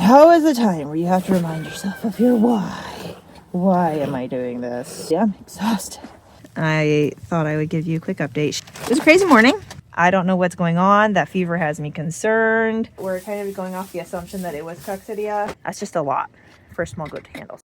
Now is the time where you have to remind yourself of your why. Why am I doing this? Yeah, I'm exhausted. I thought I would give you a quick update. It was a crazy morning. I don't know what's going on. That fever has me concerned. We're kind of going off the assumption that it was Coxidia. That's just a lot for a small goat to handle.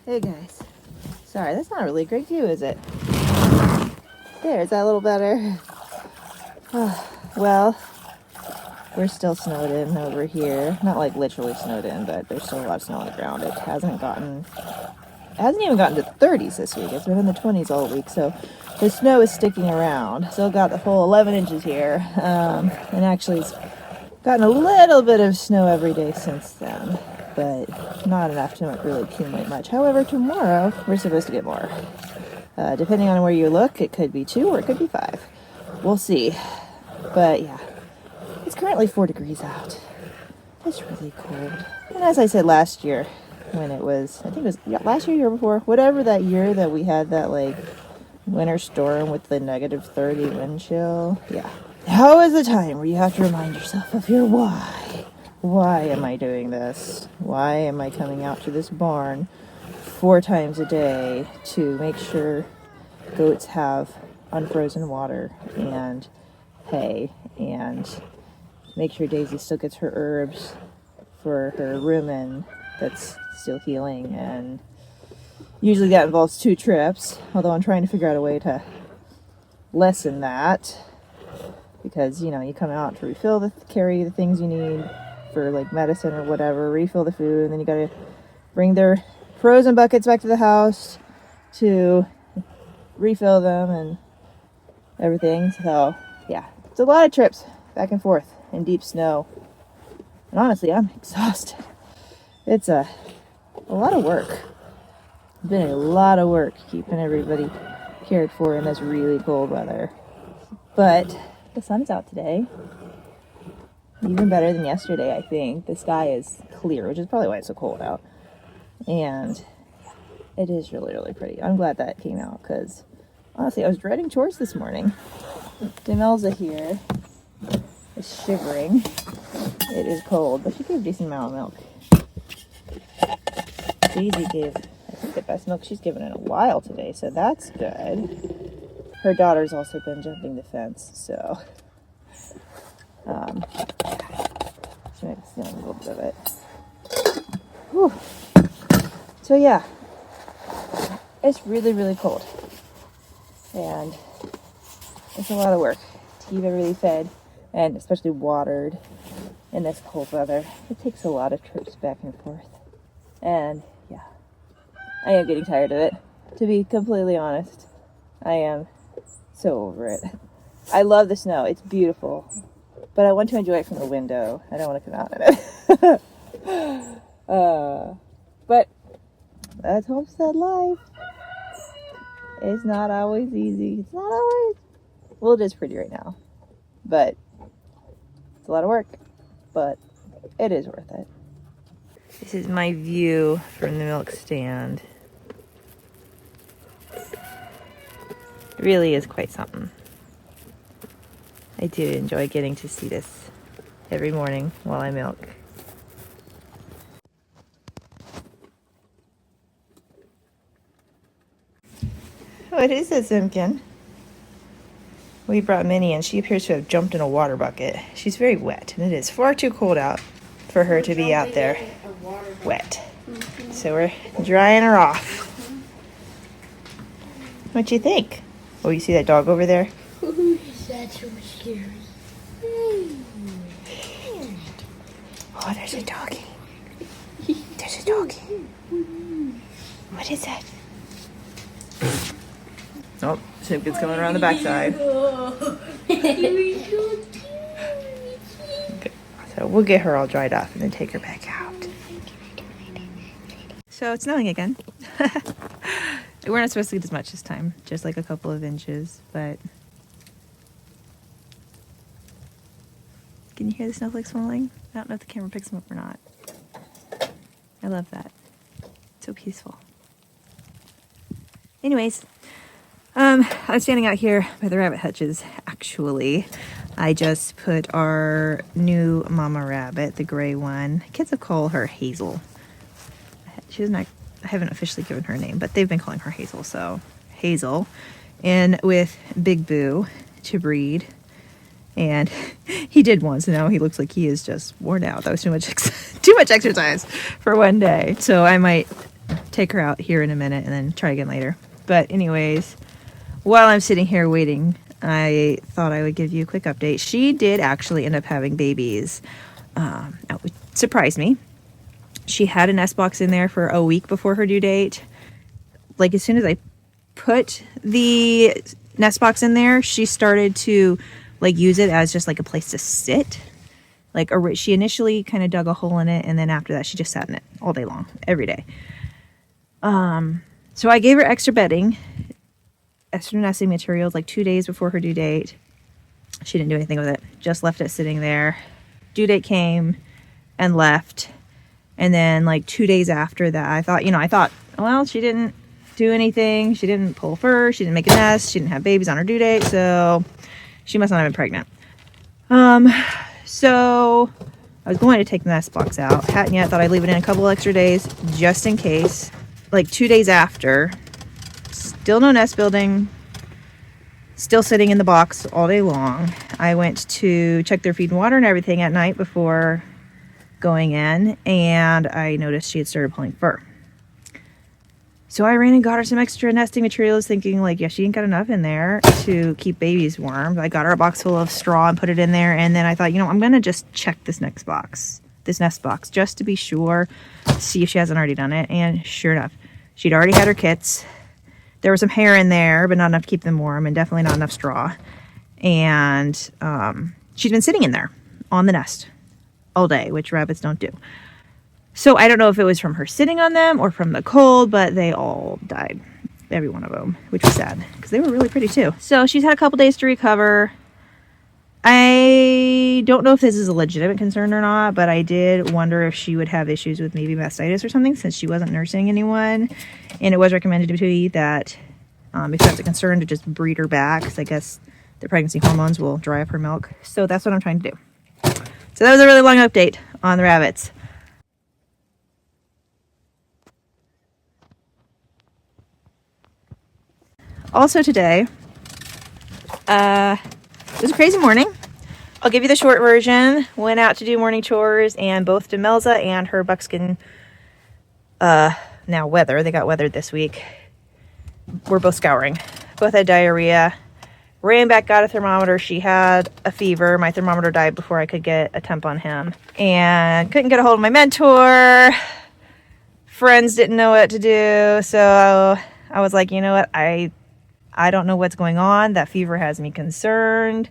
Hey guys. Sorry, that's not really a great view, is it? There, is that a little better? Well, we're still snowed in over here. Not like literally snowed in, but there's still a lot of snow on the ground. It hasn't even gotten to the 30s this week. It's been in the 20s all week, so the snow is sticking around. Still got the full 11 inches here, and actually it's gotten a little bit of snow every day since then, but not enough to really accumulate much. However, tomorrow we're supposed to get more. Depending on where you look, it could be 2 or it could be 5. We'll see. But yeah, it's currently 4 degrees out. It's really cold. And as I said last year, when it was, I think it was last year before, whatever that year that we had that like winter storm with the -30 wind chill. Yeah. Now is the time where you have to remind yourself of your why. Why am I doing this? Why am I coming out to this barn 4 times a day to make sure goats have unfrozen water and hay, and make sure Daisy still gets her herbs for her rumen that's still healing, and usually that involves 2 trips, although I'm trying to figure out a way to lessen that, because you come out to refill carry the things you need for like medicine or whatever, refill the food, and then you gotta bring their frozen buckets back to the house to refill them and everything. So yeah, it's a lot of trips back and forth in deep snow, and honestly I'm exhausted. It's a lot of work. It's been a lot of work keeping everybody cared for in this really cold weather, but the sun is out today, even better than yesterday. I think the sky is clear, which is probably why it's so cold out, and it is really, really pretty. I'm glad that came out, because honestly I was dreading chores this morning. Demelza here is shivering. It is cold, but she gave a decent amount of milk. Daisy gave, I think, the best milk she's given in a while today, so that's good. Her daughter's also been jumping the fence, so she might be stealing a little bit of it. Whew. So yeah, it's really, really cold, and it's a lot of work to keep everybody fed and especially watered in this cold weather. It takes a lot of trips back and forth, and yeah, I am getting tired of it, to be completely honest. I am so over it. I love the snow, it's beautiful, but I want to enjoy it from the window. I don't want to come out in it. But that's homestead life. It's not always easy. It's not always, well, it is pretty right now, but it's a lot of work, but it is worth it. This is my view from the milk stand. It really is quite something. I do enjoy getting to see this every morning while I milk. What is it, Simpkin? We brought Minnie, and she appears to have jumped in a water bucket. She's very wet, and it is far too cold out for her to be out there wet. So we're drying her off. What you think? Oh, you see that dog over there? That's so scary. Oh, there's a doggy. There's a doggy. What is that? Oh, Simpkin's coming around the backside. Okay, so we'll get her all dried off and then take her back out. So it's snowing again. We're not supposed to get as much this time, just like a couple of inches, but can you hear the snowflakes falling? I don't know if the camera picks them up or not. I love that. So peaceful. Anyways, I'm standing out here by the rabbit hutches. Actually, I just put our new mama rabbit, the gray one. Kids have called her Hazel. I haven't officially given her a name, but they've been calling her Hazel. So Hazel, in with Big Boo to breed. And he did once. Now he looks like he is just worn out. That was too much exercise for one day. So I might take her out here in a minute and then try again later. But anyways, while I'm sitting here waiting, I thought I would give you a quick update. She did actually end up having babies. That would surprise me. She had a nest box in there for a week before her due date. Like as soon as I put the nest box in there, she started to like use it as just like a place to sit. Like she initially kind of dug a hole in it, and then after that she just sat in it all day long, every day. So I gave her extra bedding, extra nesting materials like 2 days before her due date. She didn't do anything with it, just left it sitting there. Due date came and left. And then like 2 days after that, I thought, well, she didn't do anything. She didn't pull fur. She didn't make a nest. She didn't have babies on her due date. So she must not have been pregnant. So I was going to take the nest box out. Hadn't yet. Thought I'd leave it in a couple extra days just in case. Like 2 days after, still no nest building. Still sitting in the box all day long. I went to check their feed and water and everything at night before going in, and I noticed she had started pulling fur. So I ran and got her some extra nesting materials, thinking like, yeah, she ain't got enough in there to keep babies warm. I got her a box full of straw and put it in there, and then I thought, I'm gonna just check this nest box, just to be sure, see if she hasn't already done it. And sure enough, she'd already had her kits. There was some hair in there, but not enough to keep them warm, and definitely not enough straw. And she'd been sitting in there on the nest all day, which rabbits don't do. So I don't know if it was from her sitting on them or from the cold, but they all died. Every one of them, which was sad because they were really pretty too. So she's had a couple days to recover. I don't know if this is a legitimate concern or not, but I did wonder if she would have issues with maybe mastitis or something, since she wasn't nursing anyone. And it was recommended to me that if that's a concern, to just breed her back, because I guess the pregnancy hormones will dry up her milk. So that's what I'm trying to do. So that was a really long update on the rabbits. Also today, it was a crazy morning. I'll give you the short version. Went out to do morning chores, and both Demelza and her buckskin, now weather, they got weathered this week, were both scouring. Both had diarrhea. Ran back, got a thermometer. She had a fever. My thermometer died before I could get a temp on him. And couldn't get a hold of my mentor. Friends didn't know what to do. So I was like, you know what? I don't know what's going on. That fever has me concerned.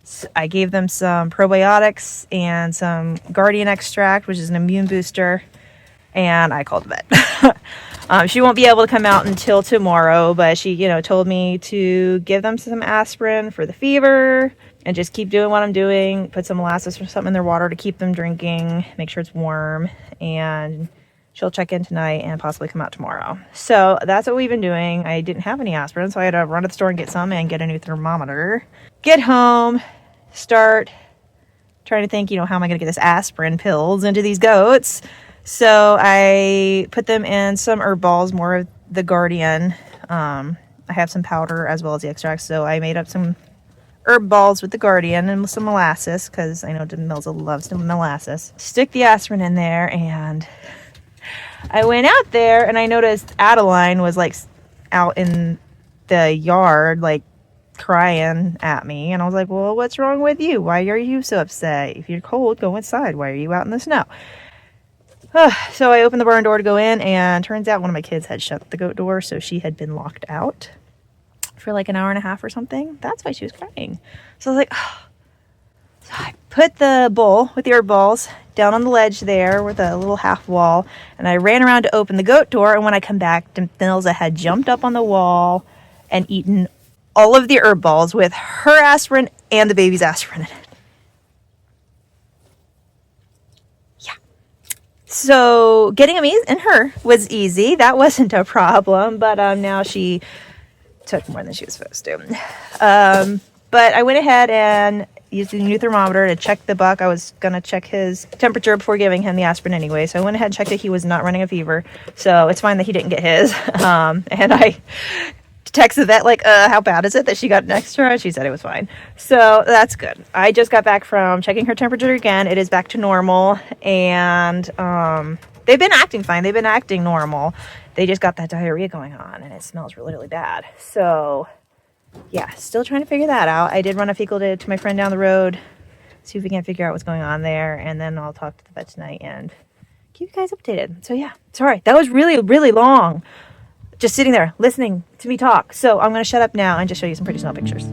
So I gave them some probiotics and some Guardian extract, which is an immune booster. And I called the vet. She won't be able to come out until tomorrow, but she, told me to give them some aspirin for the fever and just keep doing what I'm doing. Put some molasses or something in their water to keep them drinking, make sure it's warm, and she'll check in tonight and possibly come out tomorrow. So that's what we've been doing. I didn't have any aspirin, so I had to run to the store and get some and get a new thermometer. Get home, start trying to think, how am I going to get this aspirin pills into these goats? So I put them in some herb balls, more of the Guardian. I have some powder as well as the extract. So I made up some herb balls with the Guardian and some molasses, because I know Demelza loves the molasses. Stick the aspirin in there, and I went out there and I noticed Adeline was like out in the yard, like crying at me. And I was like, well, what's wrong with you? Why are you so upset? If you're cold, go inside. Why are you out in the snow? So I opened the barn door to go in, and turns out one of my kids had shut the goat door, so she had been locked out for like an hour and a half or something. That's why she was crying. So I was like, oh. So I put the bowl with the herb balls down on the ledge there with a little half wall, and I ran around to open the goat door, and when I come back, Demelza had jumped up on the wall and eaten all of the herb balls with her aspirin and the baby's aspirin in it. So getting him in her was easy. That wasn't a problem. But now she took more than she was supposed to. But I went ahead and used the new thermometer to check the buck. I was going to check his temperature before giving him the aspirin anyway. So I went ahead and checked that he was not running a fever. So it's fine that he didn't get his. And I texted the vet, like, how bad is it that she got an extra? And she said it was fine. So that's good. I just got back from checking her temperature again. It is back to normal. And they've been acting fine. They've been acting normal. They just got that diarrhea going on, and it smells really, really bad. So, yeah, still trying to figure that out. I did run a fecal to my friend down the road, see if we can figure out what's going on there, and then I'll talk to the vet tonight and keep you guys updated. So, yeah, sorry. That was really, really long, just sitting there listening to me talk. So I'm going to shut up now and just show you some pretty small pictures.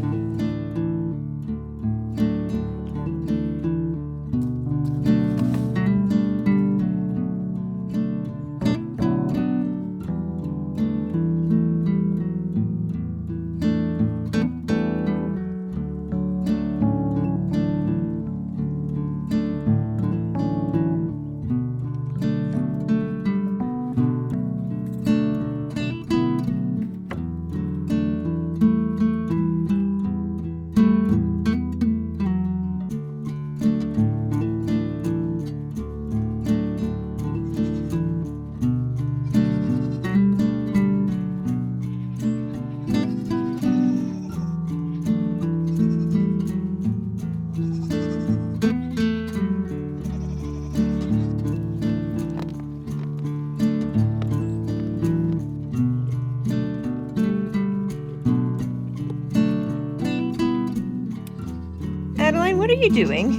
Adeline, what are you doing?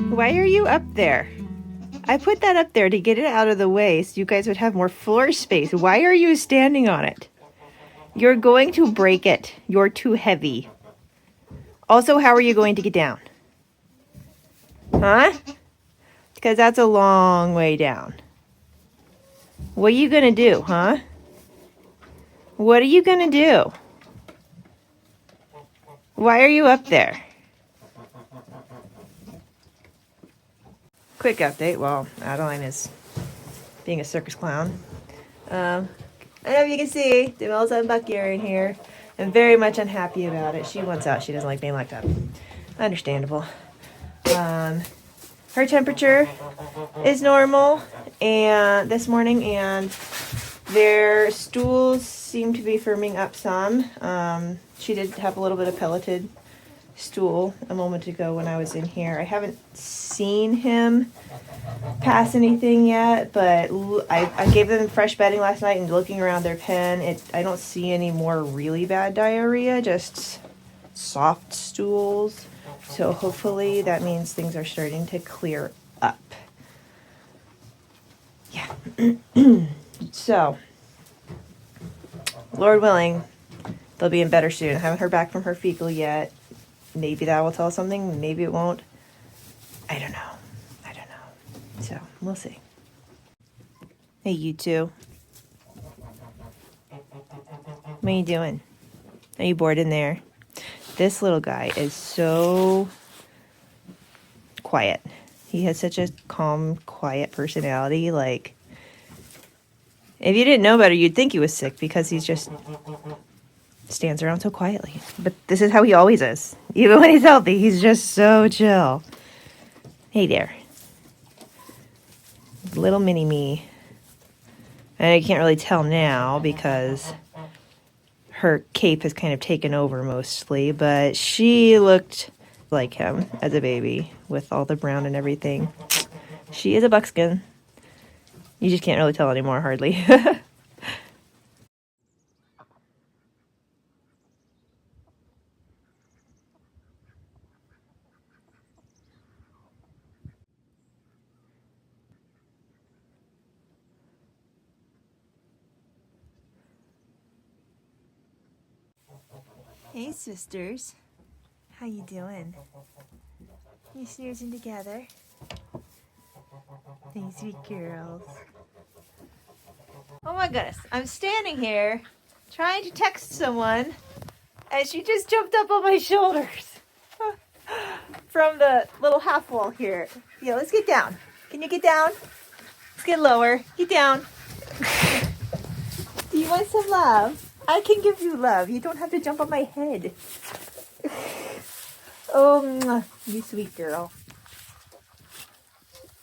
Why are you up there? I put that up there to get it out of the way so you guys would have more floor space. Why are you standing on it? You're going to break it. You're too heavy. Also, how are you going to get down? Huh? Because that's a long way down. What are you going to do, huh? What are you going to do? Why are you up there? Quick update while Adeline is being a circus clown. I don't know if you can see, Demelza and Bucky are in here. I'm very much unhappy about it. She wants out. She doesn't like being locked up. Understandable. Her temperature is normal and this morning, and their stools seem to be firming up some. She did have a little bit of pelleted stool a moment ago when I was in here. I haven't seen him pass anything yet, but I gave them fresh bedding last night, and looking around their pen, I don't see any more really bad diarrhea, just soft stools. So hopefully that means things are starting to clear up. Yeah. So, Lord willing, they'll be in better soon. I haven't heard back from her fecal yet. Maybe that will tell us something. Maybe it won't. I don't know. So, we'll see. Hey, you two. What are you doing? Are you bored in there? This little guy is so quiet. He has such a calm, quiet personality. Like, if you didn't know better, you'd think he was sick because he's just stands around so quietly. But this is how he always is. Even when he's healthy, he's just so chill. Hey there. Little mini me. And I can't really tell now because her cape has kind of taken over mostly, but she looked like him as a baby with all the brown and everything. She is a buckskin. You just can't really tell anymore, hardly. Hey, sisters. How you doing? You snoozing together? Hey, sweet girls. Oh my goodness. I'm standing here trying to text someone, and she just jumped up on my shoulders from the little half wall here. Yeah, let's get down. Can you get down? Let's get lower. Get down. Do you want some love? I can give you love. You don't have to jump on my head. Oh, mwah. You sweet girl.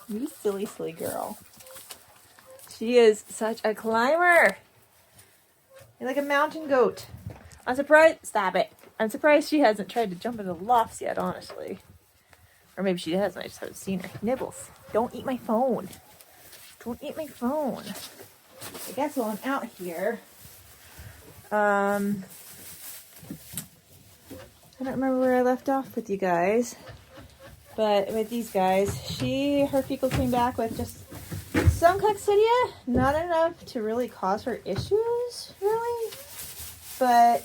You silly, silly girl. She is such a climber. You're like a mountain goat. I'm surprised. Stop it. I'm surprised she hasn't tried to jump into the lofts yet, honestly. Or maybe she has and I just haven't seen her. Nibbles. Don't eat my phone. Don't eat my phone. I guess while I'm out here, I don't remember where I left off with you guys, but with these guys, her fecal came back with just some Coxidia, not enough to really cause her issues, really, and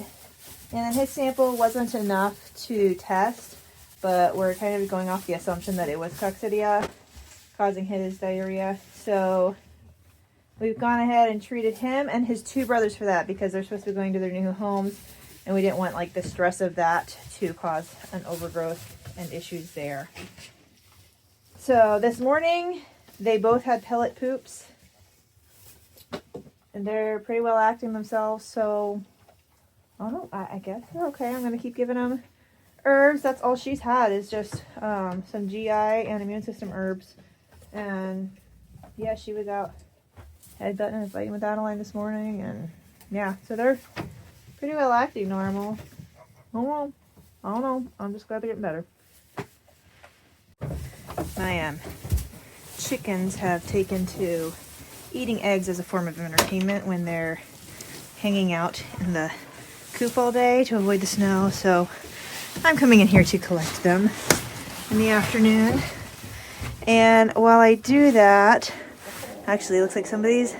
then his sample wasn't enough to test, but we're kind of going off the assumption that it was Coxidia causing his diarrhea, so we've gone ahead and treated him and his two brothers for that because they're supposed to be going to their new homes and we didn't want like the stress of that to cause an overgrowth and issues there. So this morning they both had pellet poops and they're pretty well acting themselves, so I guess they're okay. I'm going to keep giving them herbs. That's all she's had is just some GI and immune system herbs. And yeah, she was out headbutting and fighting with Adeline this morning, and yeah, so they're pretty well acting normal. I don't know. I'm just glad they're getting better. My chickens have taken to eating eggs as a form of entertainment when they're hanging out in the coop all day to avoid the snow, so I'm coming in here to collect them in the afternoon. And while I do that, actually, it looks like somebody's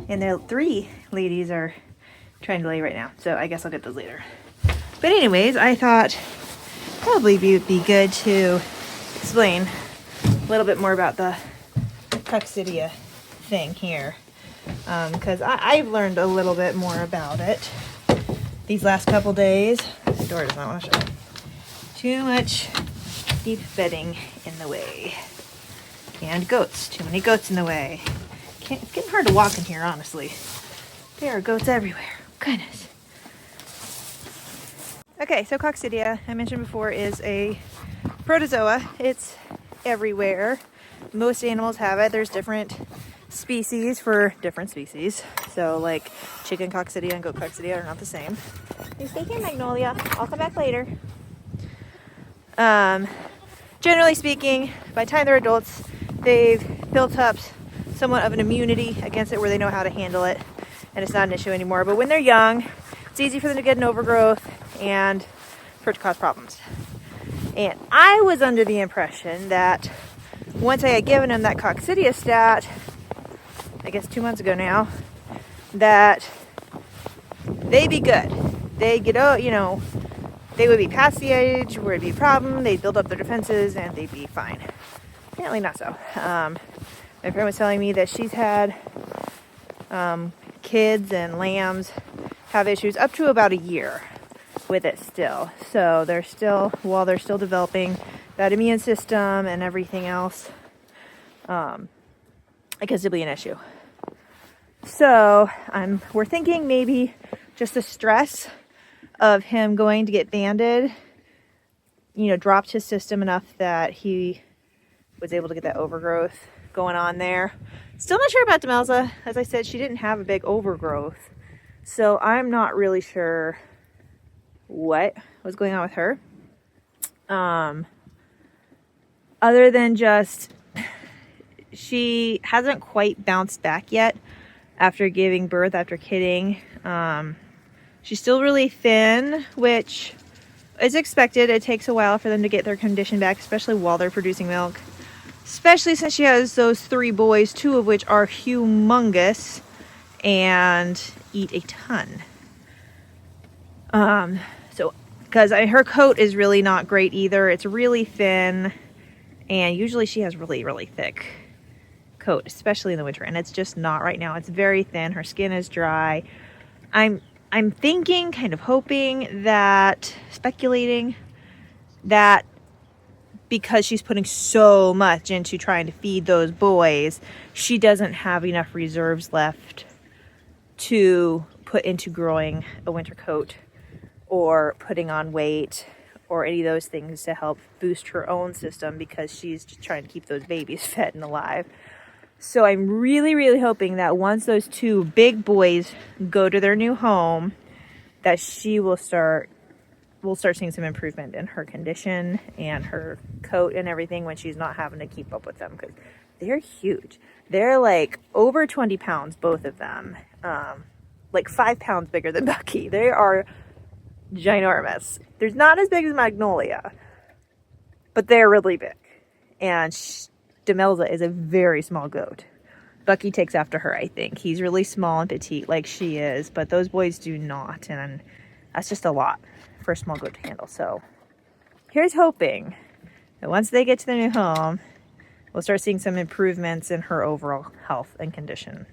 and their 3 ladies are trying to lay right now. So I guess I'll get those later. But anyways, I thought probably would be good to explain a little bit more about the Coxidia thing here. Because I've learned a little bit more about it these last couple days. The door does not want to shut. Too much deep bedding in the way. And goats. Too many goats in the way. It's getting hard to walk in here, honestly. There are goats everywhere. Goodness. Okay, so Coxidia, I mentioned before, is a protozoa. It's everywhere. Most animals have it. There's different species for different species. So, like, chicken Coxidia and goat Coxidia are not the same. You stay here, Magnolia. I'll come back later. Generally speaking, by the time they're adults, they've built up somewhat of an immunity against it where they know how to handle it, and it's not an issue anymore. But when they're young, it's easy for them to get an overgrowth and for it to cause problems. And I was under the impression that once I had given them that Coxidia stat, I guess 2 months ago now, that they'd be good. They get out, they would be past the age where it'd be a problem, they'd build up their defenses, and they'd be fine. Apparently not so. My friend was telling me that she's had kids and lambs have issues up to about a year with it still. So while they're still developing that immune system and everything else, it could still be an issue. So we're thinking maybe just the stress of him going to get banded, dropped his system enough that he was able to get that overgrowth going on there. Still not sure about Demelza. As I said, she didn't have a big overgrowth. So I'm not really sure what was going on with her. Other than just, she hasn't quite bounced back yet after giving birth, after kidding. She's still really thin, which is expected. It takes a while for them to get their condition back, especially while they're producing milk. Especially since she has those 3 boys, 2 of which are humongous and eat a ton. Because her coat is really not great either. It's really thin, and usually she has really, really thick coat, especially in the winter, and it's just not right now. It's very thin. Her skin is dry. I'm thinking, kind of hoping that, speculating that because she's putting so much into trying to feed those boys, she doesn't have enough reserves left to put into growing a winter coat or putting on weight or any of those things to help boost her own system, because she's just trying to keep those babies fed and alive. So I'm really, really hoping that once those two big boys go to their new home, that we'll start seeing some improvement in her condition and her coat and everything when she's not having to keep up with them, because they're huge. They're like over 20 pounds, both of them. Like 5 pounds bigger than Bucky. They are ginormous. They're not as big as Magnolia, but they're really big. And Demelza is a very small goat. Bucky takes after her, I think. He's really small and petite like she is, but those boys do not. And that's just a lot for a small goat to handle. So here's hoping that once they get to their new home, we'll start seeing some improvements in her overall health and condition.